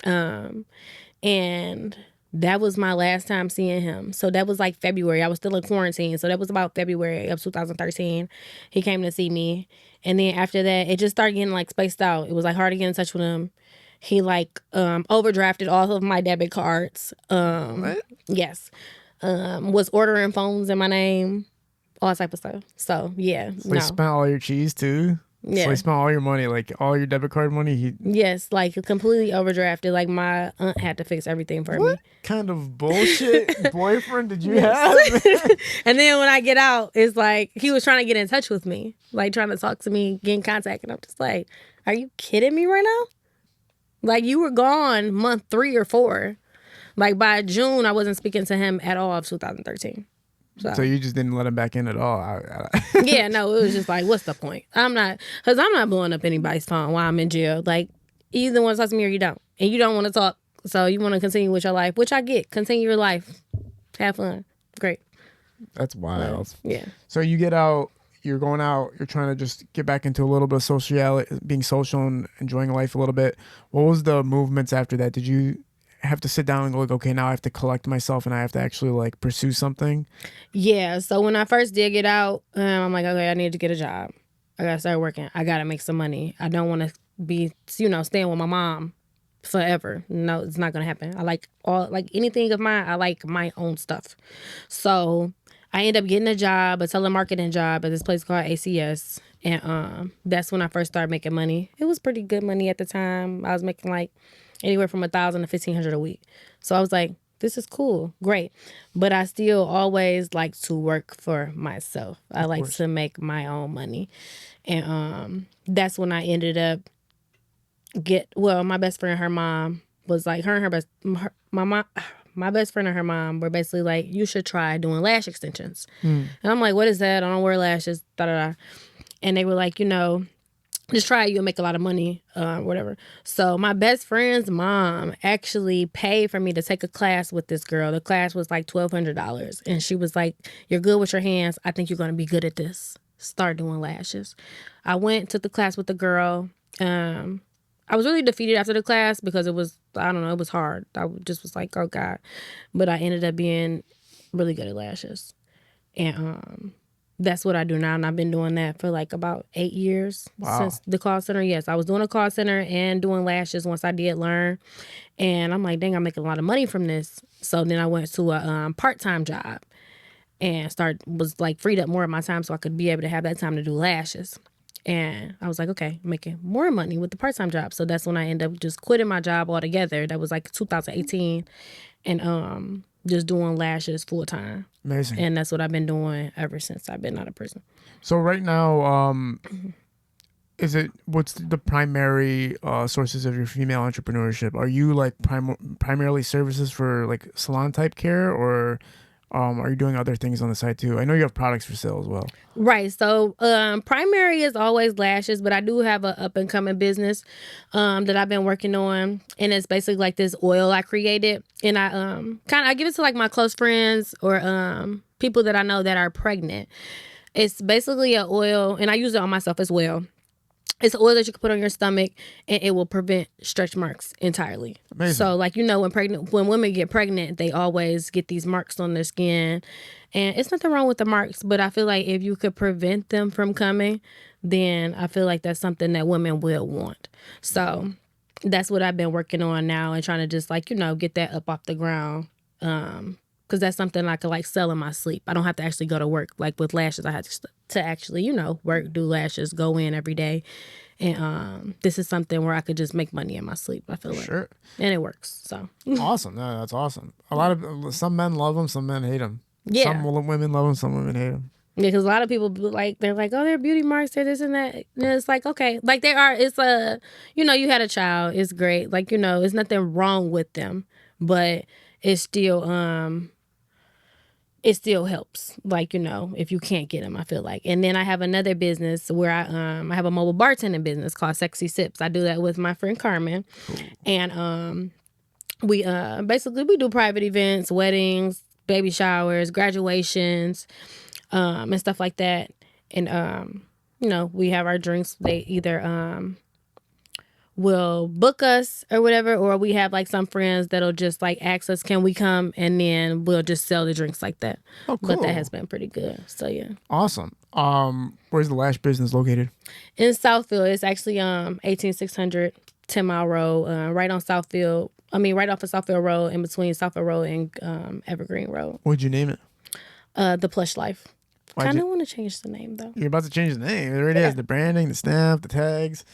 And that was my last time seeing him. So that was like February. I was still in quarantine. So that was about February of 2013. He came to see me. And then after that, it just started getting like spaced out. It was like hard to get in touch with him. He like overdrafted all of my debit cards. What? Yes. Was ordering phones in my name, all type of stuff. So yeah, so he spent all your cheese too. Yeah, so he spent all your money, like all your debit card money. Yes, like completely overdrafted. Like my aunt had to fix everything for me. What kind of bullshit boyfriend did you have? And then when I get out, it's like he was trying to get in touch with me, like trying to talk to me, get in contact, and I'm just like, "Are you kidding me right now? Like you were gone month 3 or 4." Like, by June, I wasn't speaking to him at all of 2013. So you just didn't let him back in at all? Yeah, no, it was just like, what's the point? Because I'm not blowing up anybody's phone while I'm in jail. Like, you either want to talk to me or you don't. And you don't want to talk, so you want to continue with your life, which I get. Continue your life. Have fun. Great. That's wild. Yeah. So you get out, you're going out, you're trying to just get back into a little bit of being social and enjoying life a little bit. What was the movements after that? Did you have to sit down and go like, okay, now I have to collect myself and I have to actually like pursue something? Yeah. So when I first did get out, I'm like, okay, I need to get a job. I gotta start working. I gotta make some money. I don't want to be, staying with my mom forever. No, it's not gonna happen. I like anything of mine. I like my own stuff. So I ended up getting a job, a telemarketing job at this place called ACS, and that's when I first started making money. It was pretty good money at the time. I was making like anywhere from $1,000 to $1,500 a week. So I was like, this is cool, great. But I still always like to work for myself. I like to make my own money. And that's when I ended up my best friend, her mom was like, my best friend and her mom were basically like, you should try doing lash extensions. And I'm like, what is that? I don't wear lashes, da da da. And they were like, just try it, you'll make a lot of money, whatever. So my best friend's mom actually paid for me to take a class with this girl. The class was like $1,200. And she was like, you're good with your hands. I think you're going to be good at this. Start doing lashes. I went, took the class with the girl. I was really defeated after the class because it was, I don't know, it was hard. I just was like, oh God. But I ended up being really good at lashes. And that's what I do now. And I've been doing that for like about 8 years since the call center. Yes, I was doing a call center and doing lashes once I did learn. And I'm like, dang, I'm making a lot of money from this. So then I went to a part-time job and was like freed up more of my time so I could be able to have that time to do lashes. And I was like, okay, I'm making more money with the part-time job. So that's when I ended up just quitting my job altogether. That was like 2018. And just doing lashes full time. Amazing. And that's what I've been doing ever since I've been out of prison. So right now, what's the primary sources of your female entrepreneurship? Are you like primarily services for like salon type care, or are you doing other things on the side too? I know you have products for sale as well. Right. So primary is always lashes, but I do have an up and coming business that I've been working on, and it's basically like this oil I created, and I give it to like my close friends or people that I know that are pregnant. It's basically an oil, and I use it on myself as well. It's oil that you can put on your stomach, and it will prevent stretch marks entirely. Amazing. So, like, when women get pregnant, they always get these marks on their skin. And it's nothing wrong with the marks, but I feel like if you could prevent them from coming, then I feel like that's something that women will want. So that's what I've been working on now and trying to just, like, get that up off the ground. Because that's something I could like sell in my sleep. I don't have to actually go to work. Like with lashes, I have to actually, work, do lashes, go in every day. And this is something where I could just make money in my sleep, I feel like. Sure. And it works. So awesome. No, that's awesome. Some men love them, some men hate them. Yeah. Some women love them, some women hate them. Yeah, because a lot of people they're like, oh, they're beauty marks, they're this and that. And it's like, okay, like they are. It's you had a child, it's great. Like it's nothing wrong with them, but it's still it still helps, like, if you can't get them, I feel like. And then I have another business where I have a mobile bartending business called Sexy Sips. I do that with my friend Carmen. And we basically we do private events, weddings, baby showers, graduations, and stuff like that. And we have our drinks. They either will book us or whatever, or we have like some friends that'll just like ask us, can we come, and then we'll just sell the drinks like that. Oh, cool. But that has been pretty good. So yeah. Awesome. Where's the lash business located? In Southfield. It's actually 18600 10 Mile Road, right on Southfield. Right off of Southfield Road, in between Southfield Road and Evergreen Road. What'd you name it? The Plush Life. Kind of want to change the name though. You're about to change the name. There it is. The branding, the stamp, the tags.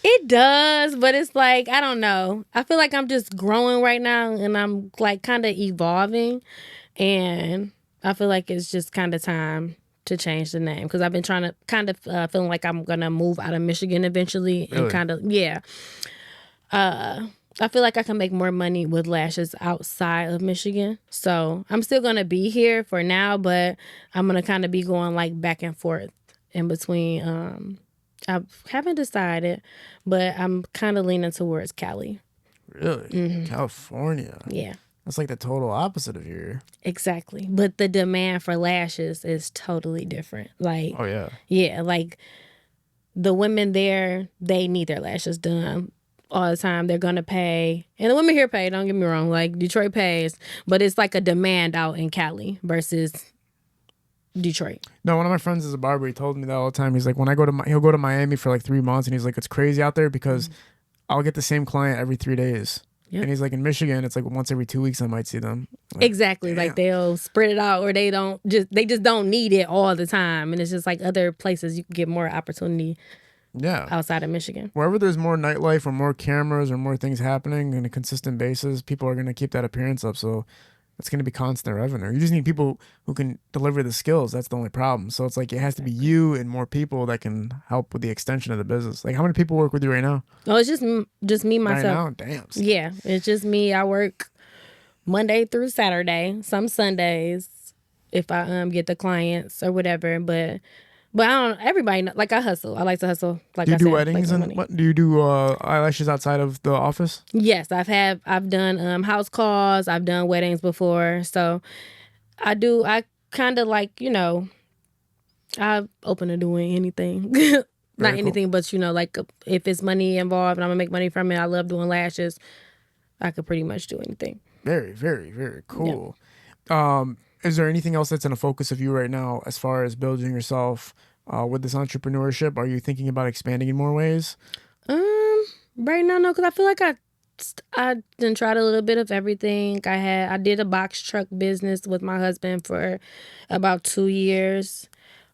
It does, but it's like, I don't know. I feel like I'm just growing right now, and I'm like kind of evolving, and I feel like it's just kind of time to change the name, because I've been trying to feeling like I'm gonna move out of Michigan eventually. Really? And I feel like I can make more money with lashes outside of Michigan, so I'm still gonna be here for now, but I'm gonna kind of be going like back and forth in between. I haven't decided, but I'm kind of leaning towards Cali. Really? Mm-hmm. California. Yeah. That's like the total opposite of here. Exactly. But the demand for lashes is totally different. Like, Oh, yeah. yeah, like the women there, they need their lashes done all the time. They're gonna pay, and the women here pay. Don't get me wrong. Like Detroit pays, but it's like a demand out in Cali versus Detroit. No, one of my friends is a barber. He told me that all the time. He's like, when I go to, he'll go to Miami for like 3 months, and he's like, it's crazy out there because I'll get the same client every 3 days. Yep. And he's like, in Michigan, it's like once every 2 weeks I might see them. Like, Exactly. damn. Like they'll spread it out, or they just don't need it all the time. And it's just like other places you can get more opportunity. Yeah. Outside of Michigan. Wherever there's more nightlife or more cameras or more things happening on a consistent basis, people are going to keep that appearance up. So it's going to be constant revenue. You just need people who can deliver the skills. That's the only problem. So it's like it has to be you and more people that can help with the extension of the business. Like how many people work with you right now? Oh, it's just me, myself. Right now? Damn. Yeah, it's just me. I work Monday through Saturday, some Sundays if I get the clients or whatever. But I don't. Everybody like I hustle. I like to hustle. Like do you I do said, weddings and what? Do you do eyelashes outside of the office? Yes, I've done house calls. I've done weddings before. So I do. I kind of like I'm open to doing anything. Not cool. anything, but like if it's money involved and I'm gonna make money from it, I love doing lashes. I could pretty much do anything. Very, very, very cool. Yeah. Is there anything else that's in a focus of you right now as far as building yourself with this entrepreneurship? Are you thinking about expanding in more ways? Right now, no, because I feel like I done tried a little bit of everything. I did a box truck business with my husband for about 2 years.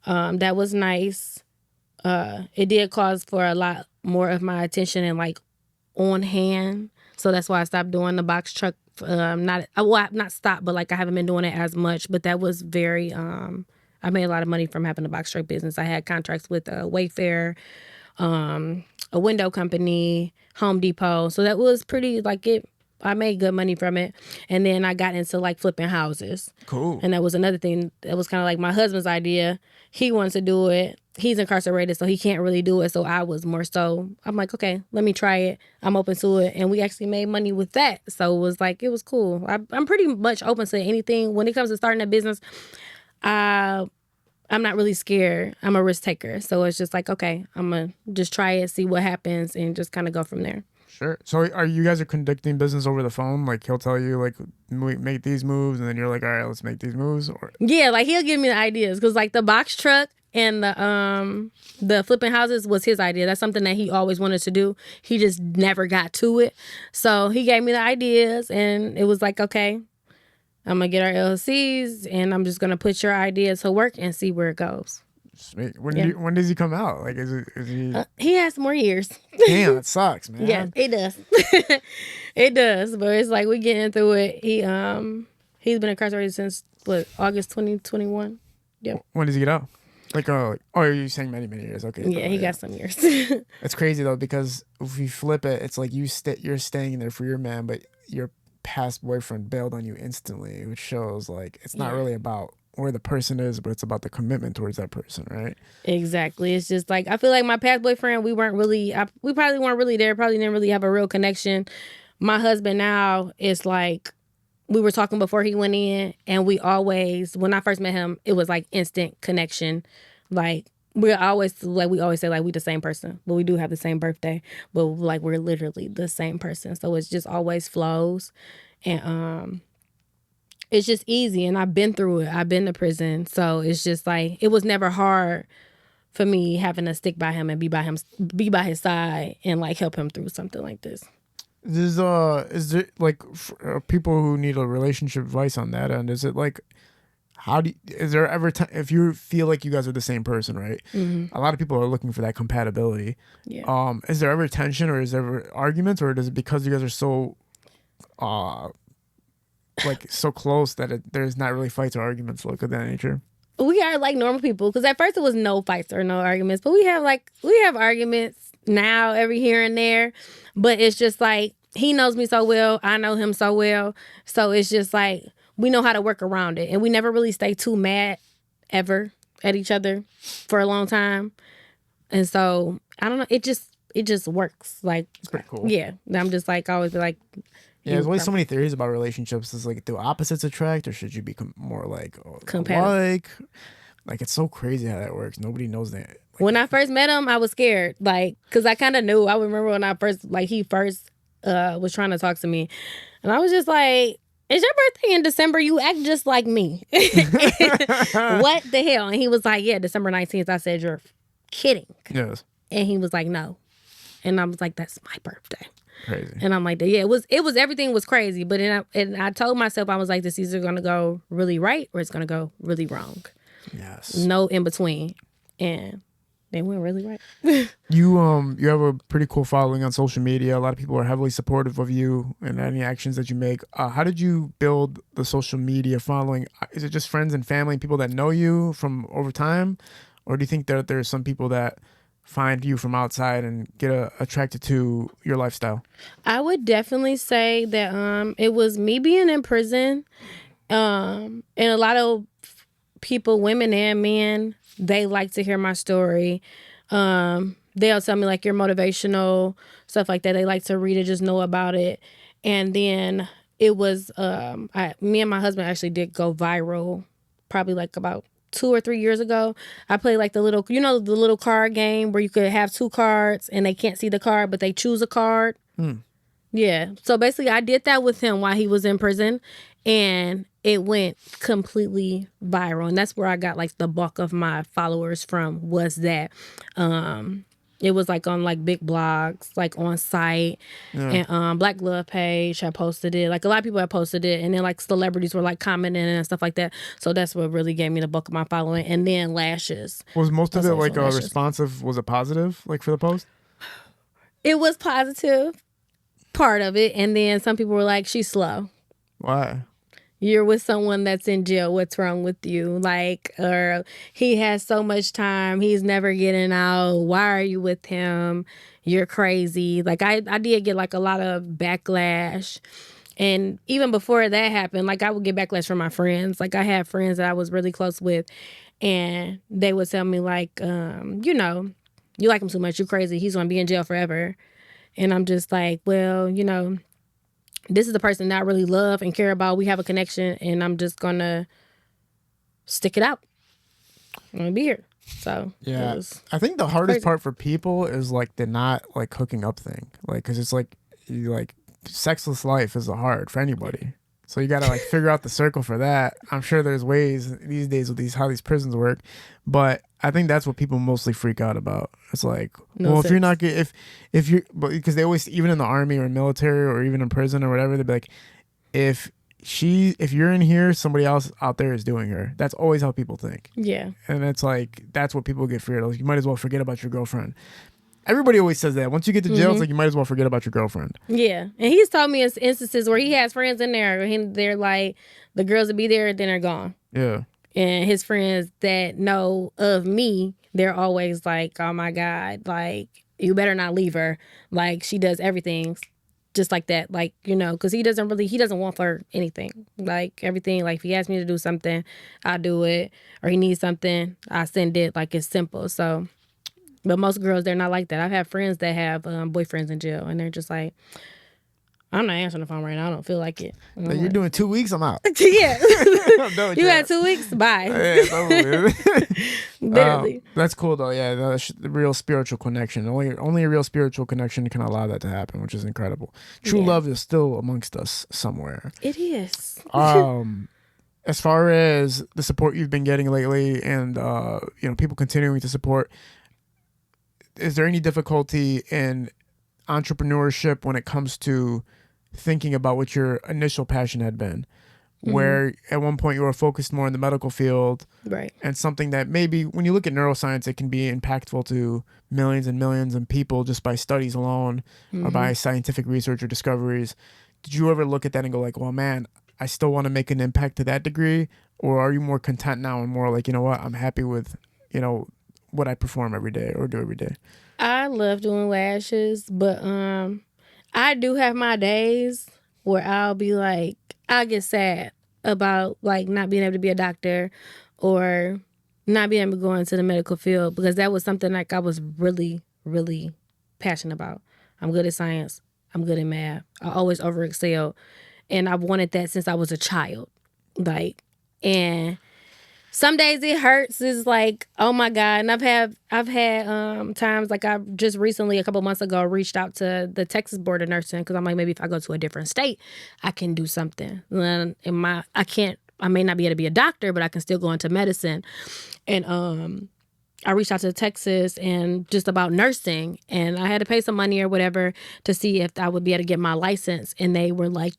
That was nice. It did cause for a lot more of my attention and like on hand. So that's why I stopped doing the box truck. Not stopped, but like I haven't been doing it as much. But that was very. I made a lot of money from having a box truck business. I had contracts with Wayfair, a window company, Home Depot. So that was pretty like it. I made good money from it. And then I got into like flipping houses. Cool. And that was another thing. That was kind of like my husband's idea. He wants to do it. He's incarcerated, so he can't really do it. So I was more so, I'm like, okay, let me try it. I'm open to it. And we actually made money with that. So it was cool. I'm pretty much open to anything. When it comes to starting a business, I'm not really scared. I'm a risk taker. So it's just like, okay, I'm going to just try it, see what happens, and just kind of go from there. Sure. So are you guys conducting business over the phone? Like he'll tell you like make these moves, and then you're like, all right, let's make these moves. Or yeah, like he'll give me the ideas because like the box truck and the flipping houses was his idea. That's something that he always wanted to do. He just never got to it. So he gave me the ideas, and it was like, okay, I'm gonna get our LLCs, and I'm just gonna put your ideas to work and see where it goes. Sweet. When does he come out? Like, is he? He has more years. Damn, it sucks, man. Yeah, it does. It does, but it's like we getting through it. He's been incarcerated since August 2021. Yep. When does he get out? Like, oh, you're saying many years. Okay. Yeah, he got some years. It's crazy though, because if you flip it, it's like you're staying there for your man, but your past boyfriend bailed on you instantly, which shows like it's not really about where the person is, but it's about the commitment towards that person, right? Exactly. It's just like I feel like my past boyfriend, we probably weren't really there. Probably didn't really have a real connection. My husband now is like we were talking before he went in, and we always, when I first met him, it was like instant connection. Like we always say like we the same person, but we do have the same birthday, but like we're literally the same person. So it's just always flows, and it's just easy. And I've been through it. I've been to prison, so it's just like it was never hard for me having to stick by him and be by his side and like help him through something like this. Is there like people who need a relationship advice on that end? Is it like, is there ever if you feel like you guys are the same person, right? Mm-hmm. A lot of people are looking for that compatibility. Yeah. Is there ever tension, or is there ever arguments, or is it because you guys are so, like so close that there's not really fights or arguments of that nature? We are like normal people, because at first it was no fights or no arguments, but we have arguments now every here and there, but it's just like he knows me so well, I know him so well, so it's just like we know how to work around it, and we never really stay too mad ever at each other for a long time, and so I don't know, it just works. Like it's pretty cool. Yeah, I'm just like I always be like, Yeah, there's always so many theories about relationships. It's like, do opposites attract, or should you be more like alike? Like, it's so crazy how that works. Nobody knows that. Like, when I first met him, I was scared, like, because I kind of knew. I remember when I first, like, he first was trying to talk to me, and I was just like, "It's your birthday in December. You act just like me. What the hell?" And he was like, "Yeah, December 19th." I said, "You're kidding." yes. And he was like, "No," and I was like, "That's my birthday." Crazy. And I'm like, yeah, it was everything was crazy. But I told myself, I was like, this is either gonna go really right or it's gonna go really wrong. Yes. No in between. And they went really right. You have a pretty cool following on social media. A lot of people are heavily supportive of you and any actions that you make. How did you build the social media following? Is it just friends and family and people that know you from over time? Or do you think that there's some people that find you from outside and get attracted to your lifestyle? I would definitely say that it was me being in prison, and a lot of people, women and men, they like to hear my story. They'll tell me like you're motivational, stuff like that. They like to read it, just know about it. And then it was me and my husband actually did go viral, probably like about 2 or 3 years ago. I played like the little card game where you could have 2 cards and they can't see the card, but they choose a card. Yeah. So basically I did that with him while he was in prison, and it went completely viral. And that's where I got like the bulk of my followers from, was that it was like on like big blogs, like on site, and Black Love page had posted it. Like a lot of people had posted it, and then like celebrities were like commenting and stuff like that. So that's what really gave me the bulk of my following. And then lashes. Was most of it like responsive? Was it positive, like for the post? It was positive, part of it, and then some people were like, "She's slow. Why? You're with someone that's in jail. What's wrong with you?" Like, or he has so much time. He's never getting out. Why are you with him? You're crazy. Like, I did get like a lot of backlash. And even before that happened, like I would get backlash from my friends. Like I had friends that I was really close with, and they would tell me like, you like him too much. You're crazy. He's going to be in jail forever. And I'm just like, well, this is the person that I really love and care about. We have a connection, and I'm just gonna stick it out. I'm gonna be here. So yeah, I think the hardest part for people is like the not like hooking up thing, like because it's like sexless life is hard for anybody. So you gotta like figure out the circle for that. I'm sure there's ways these days with how these prisons work, but I think that's what people mostly freak out about. It's like, if you're not if you're, but because they always, even in the army or military or even in prison or whatever, they'd be like, if you're in here, somebody else out there is doing her. That's always how people think. Yeah. And it's like, that's what people get feared of. You might as well forget about your girlfriend. Everybody always says that. Once you get to jail, it's like you might as well forget about your girlfriend. Yeah. And he's told me instances where he has friends in there, and they're like, the girls will be there, then they're gone. Yeah. And his friends that know of me, they're always like, oh my God, like, you better not leave her. Like, she does everything just like that. Like, because he doesn't want for anything. Like, everything, like, if he asks me to do something, I'll do it. Or he needs something, I send it. Like, it's simple. So, but most girls, they're not like that. I've had friends that have boyfriends in jail, and they're just like, I'm not answering the phone right now. I don't feel like it. You're like, doing 2 weeks, I'm out. Yeah. You got 2 weeks? Bye. Yeah, literally. That's cool, though. Yeah, the real spiritual connection. Only a real spiritual connection can allow that to happen, which is incredible. True love is still amongst us somewhere. It is. As far as the support you've been getting lately and, people continuing to support, is there any difficulty in entrepreneurship when it comes to thinking about what your initial passion had been, where at one point you were focused more in the medical field, right? And something that maybe when you look at neuroscience, it can be impactful to millions and millions of people just by studies alone or by scientific research or discoveries. Did you ever look at that and go like, well, man, I still want to make an impact to that degree? Or are you more content now and more like, you know what, I'm happy with, what I perform every day or do every day? I love doing lashes, but I do have my days where I'll be like, I'll get sad about like not being able to be a doctor or not being able to go into the medical field, because that was something like I was really, really passionate about. I'm good at science. I'm good in math. I always overexcelled. And I've wanted that since I was a child. Like, and some days it hurts. It's like, oh my God. And I've had times like I just recently, a couple months ago, reached out to the Texas Board of Nursing because I'm like, maybe if I go to a different state, I can do something. And I may not be able to be a doctor, but I can still go into medicine. And I reached out to Texas and just about nursing, and I had to pay some money or whatever to see if I would be able to get my license. And they were like,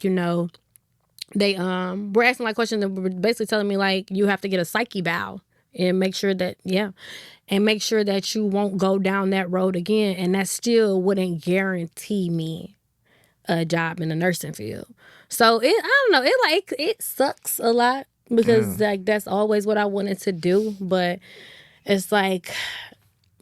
they were asking like questions and were basically telling me like, you have to get a psyche eval and make sure that you won't go down that road again. And that still wouldn't guarantee me a job in the nursing field. So I don't know, it sucks a lot because like that's always what I wanted to do, but it's like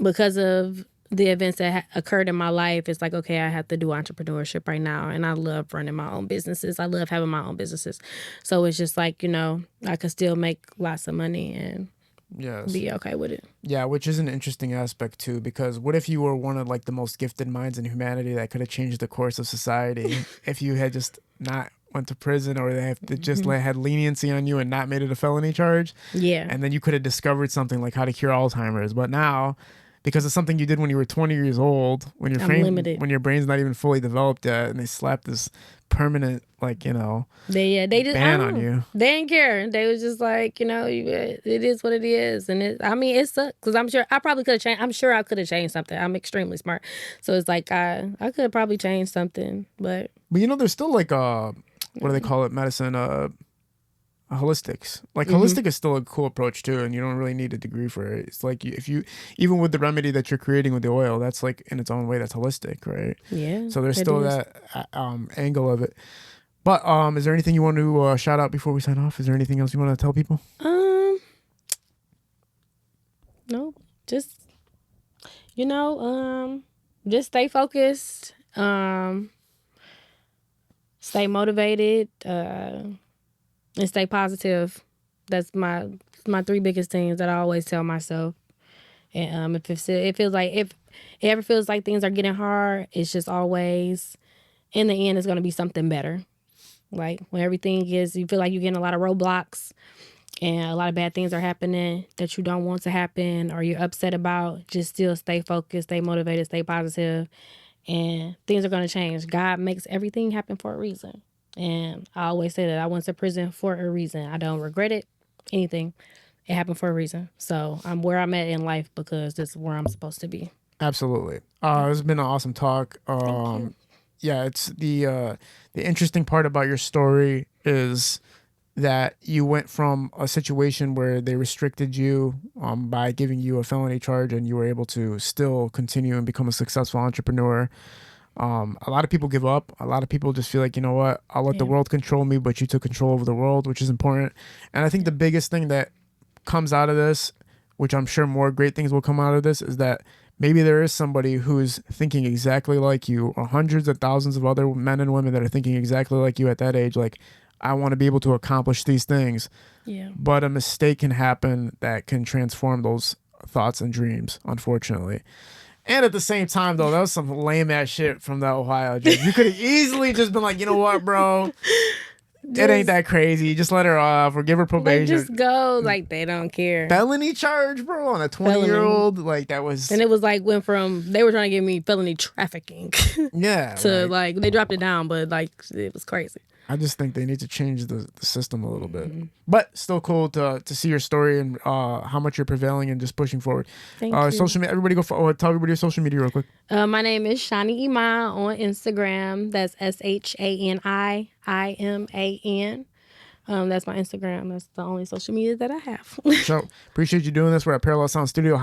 because of the events that occurred in my life, it's like, okay, I have to do entrepreneurship right now. And I love running my own businesses. I love having my own businesses. So it's just like, I could still make lots of money and be okay with it. Yeah, which is an interesting aspect too, because what if you were one of like the most gifted minds in humanity that could have changed the course of society if you had just not went to prison, or they have to just had leniency on you and not made it a felony charge? Yeah. And then you could have discovered something like how to cure Alzheimer's. But now, because of something you did when you were 20 years old, when your brain's not even fully developed yet, and they slapped this permanent, like, they just ban on you. They didn't care. They was just like, it is what it is. And it sucks because I'm sure I probably could have changed. I'm sure I could have changed something. I'm extremely smart. So it's like I could have probably changed something, but there's still like what do they call it? Medicine, holistics. Like holistic is still a cool approach too, and you don't really need a degree for it. It's like if you even with the remedy that you're creating with the oil, that's like in its own way that's holistic, right? Yeah. So there's still that angle of it. But is there anything you want to shout out before we sign off? Is there anything else you want to tell people? No, just just stay focused, stay motivated, and stay positive. That's my 3 biggest things that I always tell myself. And if it ever feels like things are getting hard, it's just always in the end it's going to be something better. Like when everything you feel like you're getting a lot of roadblocks and a lot of bad things are happening that you don't want to happen or you're upset about, just still stay focused, stay motivated, stay positive, and things are going to change. God makes everything happen for a reason. And I always say that I went to prison for a reason. I don't regret it, anything. It happened for a reason. So I'm where I'm at in life because this is where I'm supposed to be. Absolutely. It's been an awesome talk. Yeah, it's the interesting part about your story is that you went from a situation where they restricted you by giving you a felony charge, and you were able to still continue and become a successful entrepreneur. A lot of people give up. A lot of people just feel like, you know what, I'll let the world control me, but you took control over the world, which is important. And I think the biggest thing that comes out of this, which I'm sure more great things will come out of this, is that maybe there is somebody who's thinking exactly like you, or hundreds of thousands of other men and women that are thinking exactly like you at that age. Like, I want to be able to accomplish these things. Yeah. But a mistake can happen that can transform those thoughts and dreams, unfortunately. And at the same time, though, that was some lame ass shit from that Ohio judge. You could have easily just been like, you know what, bro? It ain't that crazy. Just let her off or give her probation. Just go. Like, they don't care. Felony charge, bro, on a 20-year-old. Like, that was... And it was like, went from... They were trying to give me felony trafficking. Yeah. To, like, they dropped it down, but, like, it was crazy. I just think they need to change the system a little bit. But still cool to see your story and how much you're prevailing and just pushing forward. Thank you. Social media, everybody go tell everybody your social media real quick. My name is Shani Iman on Instagram. That's ShaniIman. That's my Instagram. That's the only social media that I have. So appreciate you doing this. We're at Parallel Sound Studio.